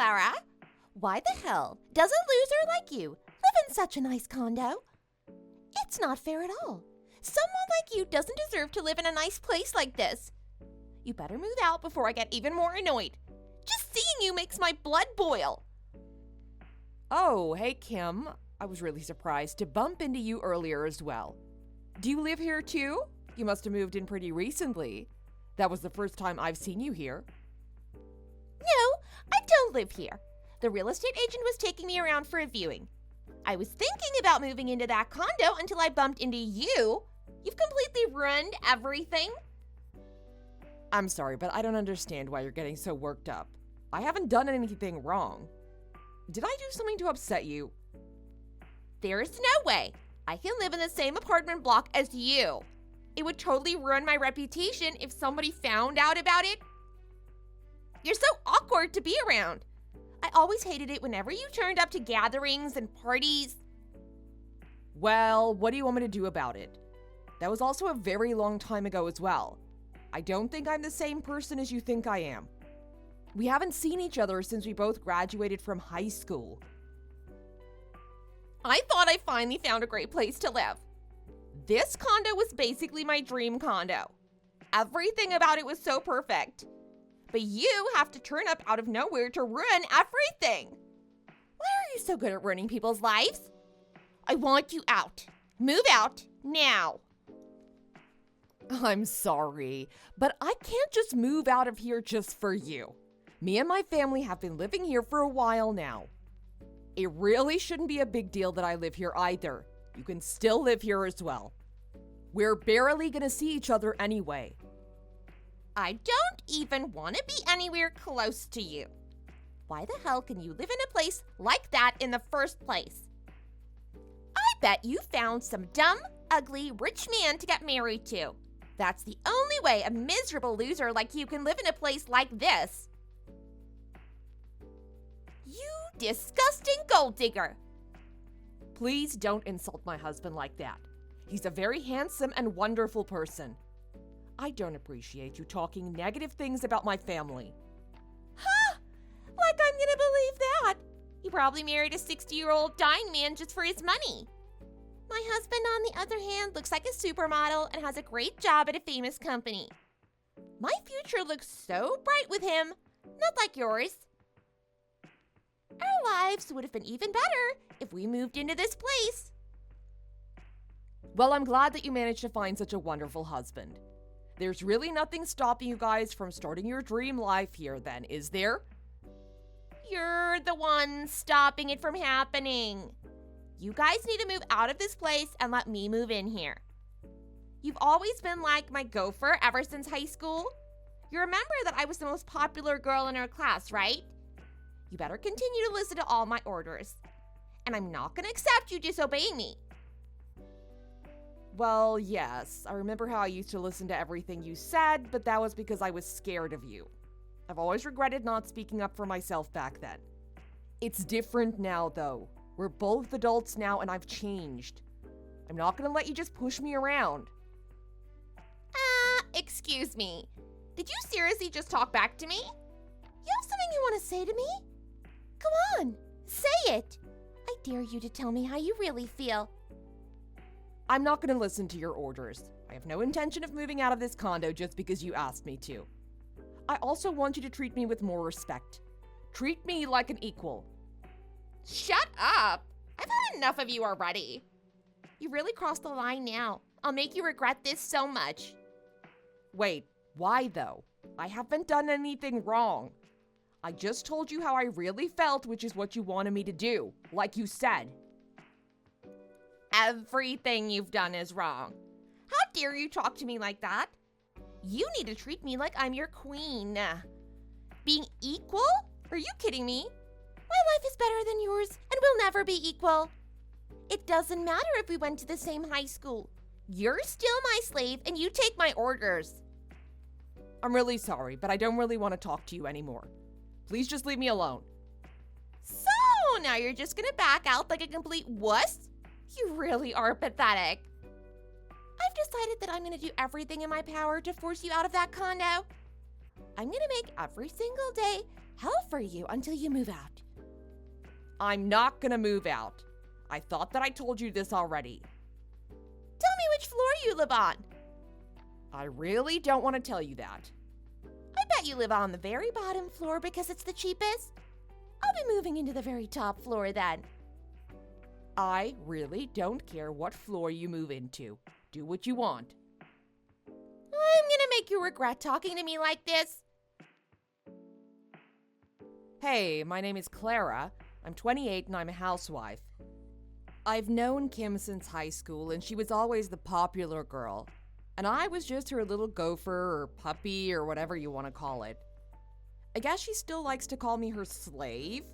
Clara. Why the hell does a loser like you live in such a nice condo? It's not fair at all. Someone like you doesn't deserve to live in a nice place like this. You better move out before I get even more annoyed. Just seeing you makes my blood boil. Oh, hey Kim. I was really surprised to bump into you earlier as well. Do you live here too? You must have moved in pretty recently. That was the first time I've seen you here. No, I don't live here. The real estate agent was taking me around for a viewing. I was thinking about moving into that condo until I bumped into you. You've completely ruined everything. I'm sorry, but I don't understand why you're getting so worked up. I haven't done anything wrong. Did I do something to upset you? There's no way I can live in the same apartment block as you. It would totally ruin my reputation if somebody found out about it. You're so awkward to be around. I always hated it whenever you turned up to gatherings and parties. Well, what do you want me to do about it? That was also a very long time ago as well. I don't think I'm the same person as you think I am. We haven't seen each other since we both graduated from high school. I thought I finally found a great place to live. This condo was basically my dream condo. Everything about it was so perfect. But you have to turn up out of nowhere to ruin everything. Why are you so good at ruining people's lives? I want you out. Move out now. I'm sorry, but I can't just move out of here just for you. Me and my family have been living here for a while now. It really shouldn't be a big deal that I live here either. You can still live here as well. We're barely gonna see each other anyway. I don't even want to be anywhere close to you. Why the hell can you live in a place like that in the first place? I bet you found some dumb, ugly, rich man to get married to. That's the only way a miserable loser like you can live in a place like this. You disgusting gold digger. Please don't insult my husband like that. He's a very handsome and wonderful person. I don't appreciate you talking negative things about my family. Huh? Like I'm gonna believe that. He probably married a 60-year-old dying man just for his money. My husband, on the other hand, looks like a supermodel and has a great job at a famous company. My future looks so bright with him, not like yours. Our lives would have been even better if we moved into this place. Well, I'm glad that you managed to find such a wonderful husband. There's really nothing stopping you guys from starting your dream life here then, is there? You're the one stopping it from happening. You guys need to move out of this place and let me move in here. You've always been like my gopher ever since high school. You remember that I was the most popular girl in our class, right? You better continue to listen to all my orders. And I'm not going to accept you disobeying me. Well, yes, I remember how I used to listen to everything you said, but that was because I was scared of you. I've always regretted not speaking up for myself back then. It's different now, though. We're both adults now, and I've changed. I'm not gonna let you just push me around. Excuse me. Did you seriously just talk back to me? You have something you want to say to me? Come on, say it. I dare you to tell me how you really feel. I'm not gonna listen to your orders. I have no intention of moving out of this condo just because you asked me to. I also want you to treat me with more respect. Treat me like an equal. Shut up! I've had enough of you already. You really crossed the line now. I'll make you regret this so much. Wait, why though? I haven't done anything wrong. I just told you how I really felt, which is what you wanted me to do, like you said. Everything you've done is wrong. How dare you talk to me like that? You need to treat me like I'm your queen. Being equal? Are you kidding me? My life is better than yours, and we'll never be equal. It doesn't matter if we went to the same high school. You're still my slave, and you take my orders. I'm really sorry, but I don't really want to talk to you anymore. Please just leave me alone. So, now you're just gonna back out like a complete wuss? You really are pathetic. I've decided that I'm gonna do everything in my power to force you out of that condo. I'm gonna make every single day hell for you until you move out. I'm not gonna move out. I thought that I told you this already. Tell me which floor you live on. I really don't want to tell you that. I bet you live on the very bottom floor because it's the cheapest. I'll be moving into the very top floor then. I really don't care what floor you move into. Do what you want. I'm gonna make you regret talking to me like this. Hey, my name is Clara. I'm 28 and I'm a housewife. I've known Kim since high school and she was always the popular girl. And I was just her little gopher or puppy or whatever you want to call it. I guess she still likes to call me her slave.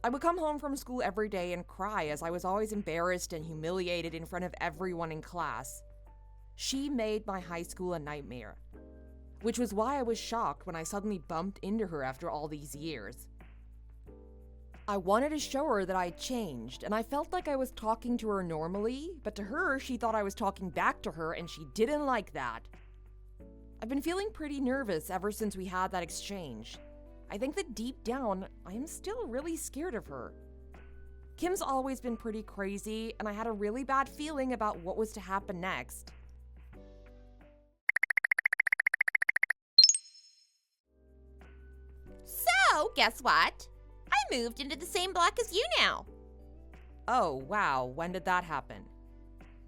I would come home from school every day and cry as I was always embarrassed and humiliated in front of everyone in class. She made my high school a nightmare, which was why I was shocked when I suddenly bumped into her after all these years. I wanted to show her that I'd changed, and I felt like I was talking to her normally, but to her, she thought I was talking back to her, and she didn't like that. I've been feeling pretty nervous ever since we had that exchange. I think that deep down, I am still really scared of her. Kim's always been pretty crazy, and I had a really bad feeling about what was to happen next. So, guess what? I moved into the same block as you now. Oh, wow, when did that happen?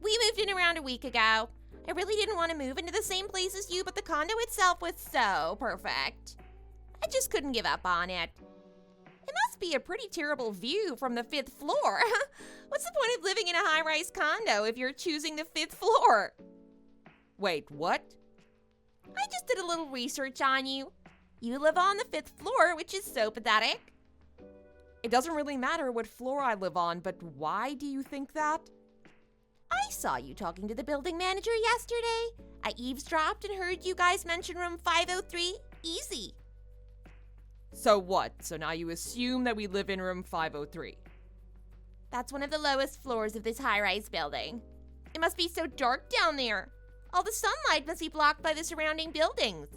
We moved in around a week ago. I really didn't want to move into the same place as you, but the condo itself was so perfect. I just couldn't give up on it. It must be a pretty terrible view from the 5th floor. What's the point of living in a high-rise condo if you're choosing the 5th floor? Wait, what? I just did a little research on you. You live on the 5th floor, which is so pathetic. It doesn't really matter what floor I live on, but why do you think that? I saw you talking to the building manager yesterday. I eavesdropped and heard you guys mention room 503. Easy. So what? So now you assume that we live in room 503? That's one of the lowest floors of this high-rise building. It must be so dark down there. All the sunlight must be blocked by the surrounding buildings.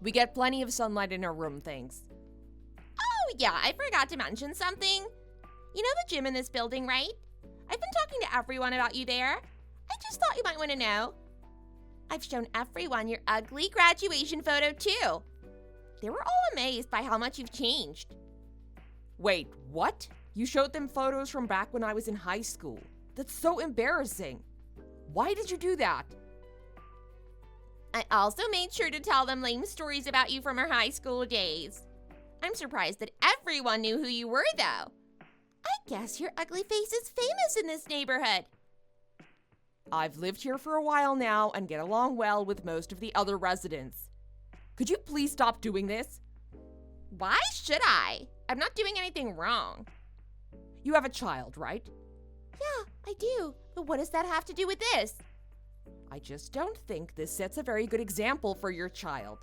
We get plenty of sunlight in our room, thanks. Oh yeah, I forgot to mention something. You know the gym in this building, right? I've been talking to everyone about you there. I just thought you might want to know. I've shown everyone your ugly graduation photo too. They were all amazed by how much you've changed. Wait, what? You showed them photos from back when I was in high school. That's so embarrassing. Why did you do that? I also made sure to tell them lame stories about you from our high school days. I'm surprised that everyone knew who you were, though. I guess your ugly face is famous in this neighborhood. I've lived here for a while now and get along well with most of the other residents. Could you please stop doing this? Why should I? I'm not doing anything wrong. You have a child, right? Yeah, I do. But what does that have to do with this? I just don't think this sets a very good example for your child.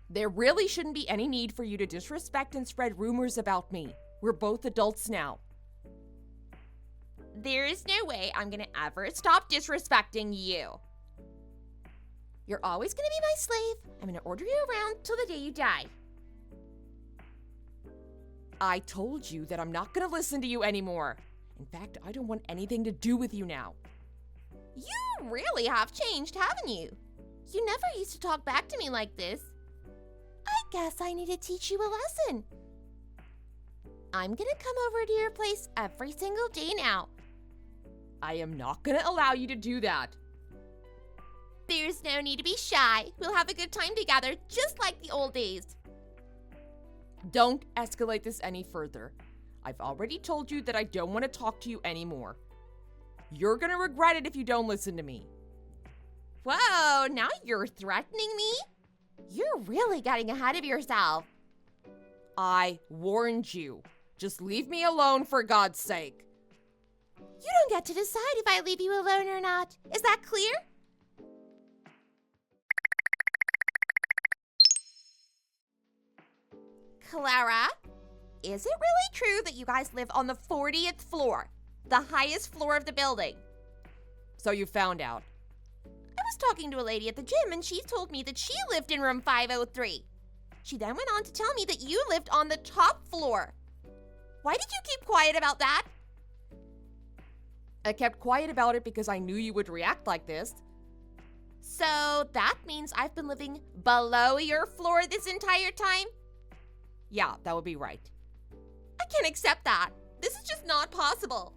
There really shouldn't be any need for you to disrespect and spread rumors about me. We're both adults now. There is no way I'm gonna ever stop disrespecting you. You're always gonna be my slave. I'm gonna order you around till the day you die. I told you that I'm not gonna listen to you anymore. In fact, I don't want anything to do with you now. You really have changed, haven't you? You never used to talk back to me like this. I guess I need to teach you a lesson. I'm gonna come over to your place every single day now. I am not gonna allow you to do that. There's no need to be shy. We'll have a good time together, just like the old days. Don't escalate this any further. I've already told you that I don't want to talk to you anymore. You're gonna regret it if you don't listen to me. Whoa, now you're threatening me? You're really getting ahead of yourself. I warned you. Just leave me alone for God's sake. You don't get to decide if I leave you alone or not. Is that clear? Clara, is it really true that you guys live on the 40th floor, the highest floor of the building? So you found out. I was talking to a lady at the gym and she told me that she lived in room 503. She then went on to tell me that you lived on the top floor. Why did you keep quiet about that? I kept quiet about it because I knew you would react like this. So that means I've been living below your floor this entire time? Yeah, that would be right. I can't accept that. This is just not possible.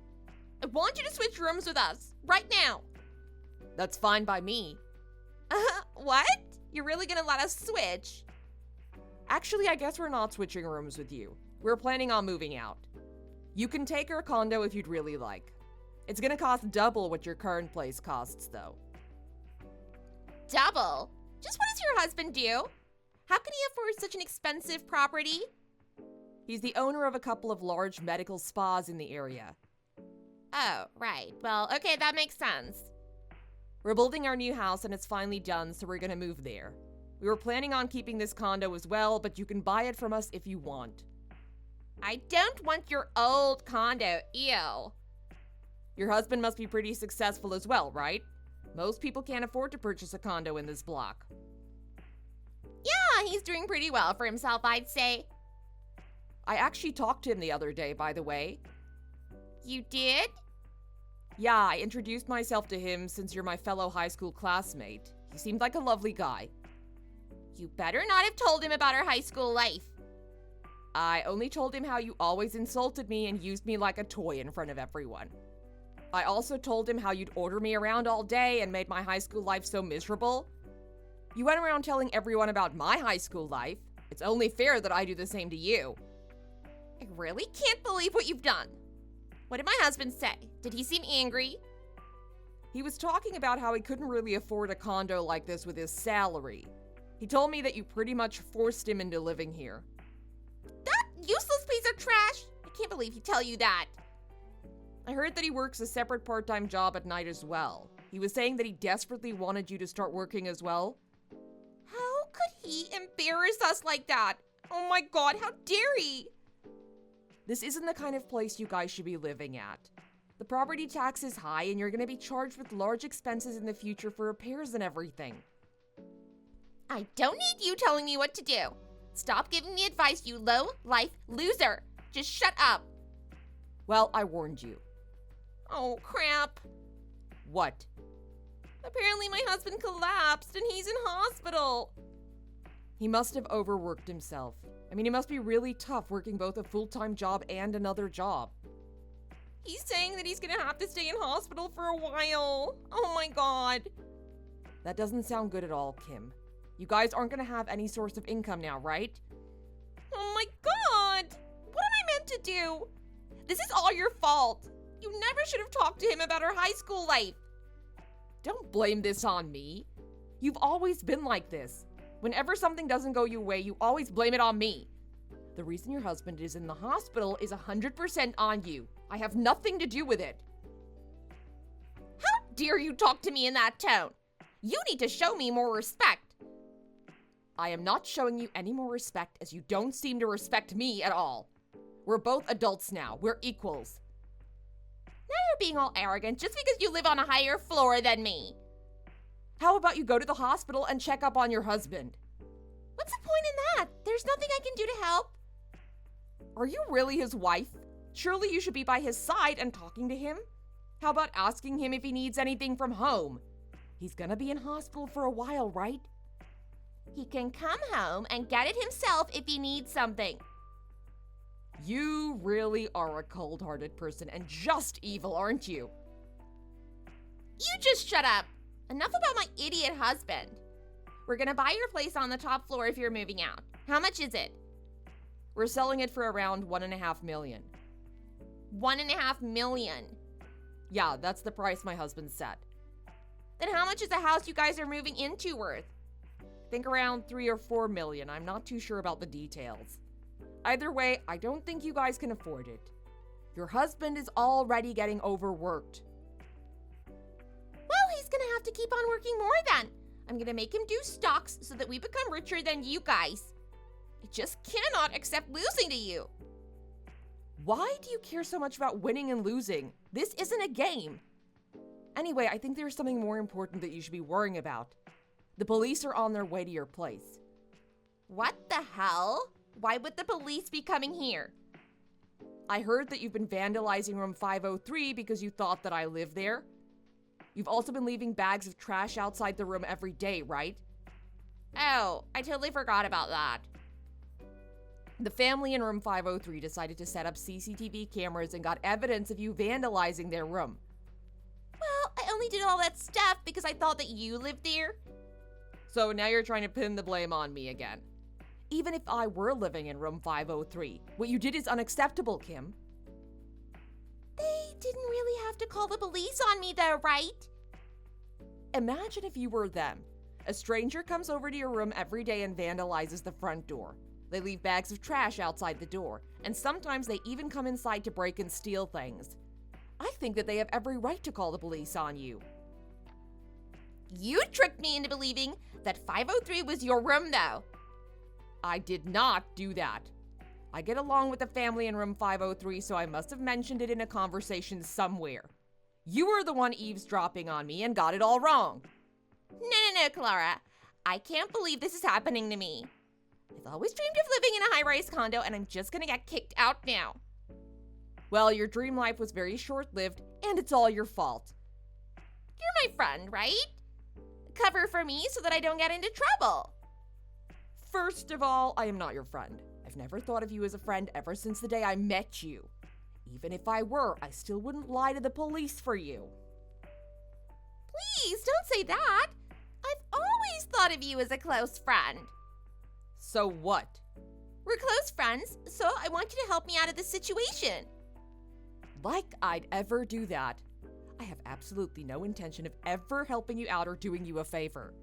I want you to switch rooms with us, right now. That's fine by me. What? You're really gonna let us switch? Actually, I guess we're not switching rooms with you. We're planning on moving out. You can take our condo if you'd really like. It's gonna cost double what your current place costs, though. Double? Just what does your husband do? How can he afford such an expensive property? He's the owner of a couple of large medical spas in the area. Oh, right. Well, okay, that makes sense. We're building our new house and it's finally done, so we're gonna move there. We were planning on keeping this condo as well, but you can buy it from us if you want. I don't want your old condo, ew. Your husband must be pretty successful as well, right? Most people can't afford to purchase a condo in this block. Yeah, he's doing pretty well for himself, I'd say. I actually talked to him the other day, by the way. You did? Yeah, I introduced myself to him since you're my fellow high school classmate. He seemed like a lovely guy. You better not have told him about our high school life. I only told him how you always insulted me and used me like a toy in front of everyone. I also told him how you'd order me around all day and made my high school life so miserable. You went around telling everyone about my high school life. It's only fair that I do the same to you. I really can't believe what you've done. What did my husband say? Did he seem angry? He was talking about how he couldn't really afford a condo like this with his salary. He told me that you pretty much forced him into living here. That useless piece of trash! I can't believe he'd tell you that. I heard that he works a separate part-time job at night as well. He was saying that he desperately wanted you to start working as well. How could he embarrass us like that? Oh my god, how dare he! This isn't the kind of place you guys should be living at. The property tax is high and you're going to be charged with large expenses in the future for repairs and everything. I don't need you telling me what to do. Stop giving me advice, you low-life loser. Just shut up. Well, I warned you. Oh, crap. What? Apparently my husband collapsed and he's in hospital. He must have overworked himself. I mean, it must be really tough working both a full-time job and another job. He's saying that he's gonna have to stay in hospital for a while. Oh my god. That doesn't sound good at all, Kim. You guys aren't gonna have any source of income now, right? Oh my god! What am I meant to do? This is all your fault. You never should have talked to him about our high school life. Don't blame this on me. You've always been like this. Whenever something doesn't go your way, you always blame it on me. The reason your husband is in the hospital is 100% on you. I have nothing to do with it. How dare you talk to me in that tone? You need to show me more respect. I am not showing you any more respect as you don't seem to respect me at all. We're both adults now. We're equals. Now you're being all arrogant just because you live on a higher floor than me. How about you go to the hospital and check up on your husband? What's the point in that? There's nothing I can do to help. Are you really his wife? Surely you should be by his side and talking to him. How about asking him if he needs anything from home? He's gonna be in hospital for a while, right? He can come home and get it himself if he needs something. You really are a cold-hearted person and just evil, aren't you? You just shut up. Enough about my idiot husband. We're gonna buy your place on the top floor if you're moving out. How much is it? We're selling it for around $1.5 million. $1.5 million? Yeah, that's the price my husband set. Then how much is the house you guys are moving into worth? Think around 3 or 4 million. I'm not too sure about the details. Either way, I don't think you guys can afford it. Your husband is already getting overworked. Well, he's gonna have to keep on working more then. I'm gonna make him do stocks so that we become richer than you guys. I just cannot accept losing to you. Why do you care so much about winning and losing? This isn't a game. Anyway, I think there's something more important that you should be worrying about. The police are on their way to your place. What the hell? Why would the police be coming here? I heard that you've been vandalizing room 503 because you thought that I lived there. You've also been leaving bags of trash outside the room every day, right? Oh, I totally forgot about that. The family in room 503 decided to set up CCTV cameras and got evidence of you vandalizing their room. Well, I only did all that stuff because I thought that you lived there. So now you're trying to pin the blame on me again. Even if I were living in room 503, what you did is unacceptable, Kim. They didn't really have to call the police on me though, right? Imagine if you were them. A stranger comes over to your room every day and vandalizes the front door. They leave bags of trash outside the door, and sometimes they even come inside to break and steal things. I think that they have every right to call the police on you. You tricked me into believing that 503 was your room though. I did not do that. I get along with the family in room 503, so I must have mentioned it in a conversation somewhere. You were the one eavesdropping on me and got it all wrong. No, Clara. I can't believe this is happening to me. I've always dreamed of living in a high-rise condo, and I'm just gonna get kicked out now. Well, your dream life was very short-lived, and it's all your fault. You're my friend, right? Cover for me so that I don't get into trouble. First of all, I am not your friend. I've never thought of you as a friend ever since the day I met you. Even if I were, I still wouldn't lie to the police for you. Please, don't say that. I've always thought of you as a close friend. So what? We're close friends, so I want you to help me out of this situation. Like I'd ever do that. I have absolutely no intention of ever helping you out or doing you a favor.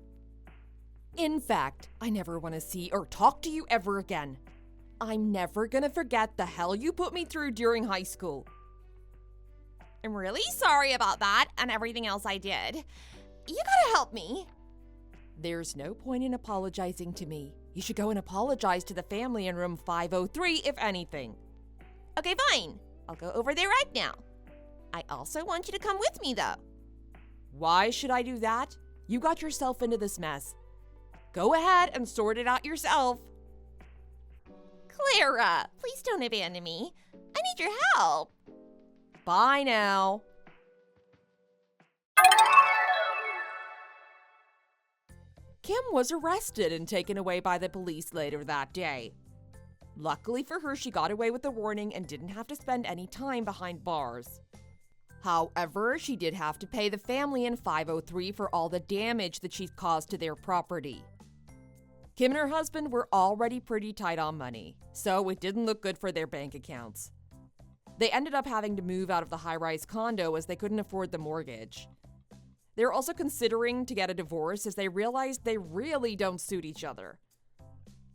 In fact, I never want to see or talk to you ever again. I'm never gonna forget the hell you put me through during high school. I'm really sorry about that and everything else I did. You gotta help me. There's no point in apologizing to me. You should go and apologize to the family in room 503, if anything. Okay, fine. I'll go over there right now. I also want you to come with me, though. Why should I do that? You got yourself into this mess. Go ahead and sort it out yourself. Clara, please don't abandon me. I need your help. Bye now. Kim was arrested and taken away by the police later that day. Luckily for her, she got away with a warning and didn't have to spend any time behind bars. However, she did have to pay the family in 503 for all the damage that she's caused to their property. Kim and her husband were already pretty tight on money, so it didn't look good for their bank accounts. They ended up having to move out of the high-rise condo as they couldn't afford the mortgage. They're also considering to get a divorce as they realized they really don't suit each other.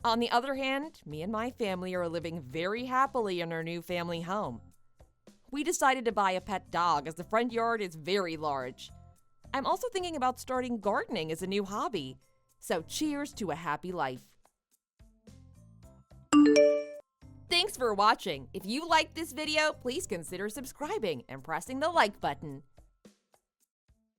On the other hand, me and my family are living very happily in our new family home. We decided to buy a pet dog as the front yard is very large. I'm also thinking about starting gardening as a new hobby. So cheers to a happy life. Thanks for watching. If you liked this video, please consider subscribing and pressing the like button.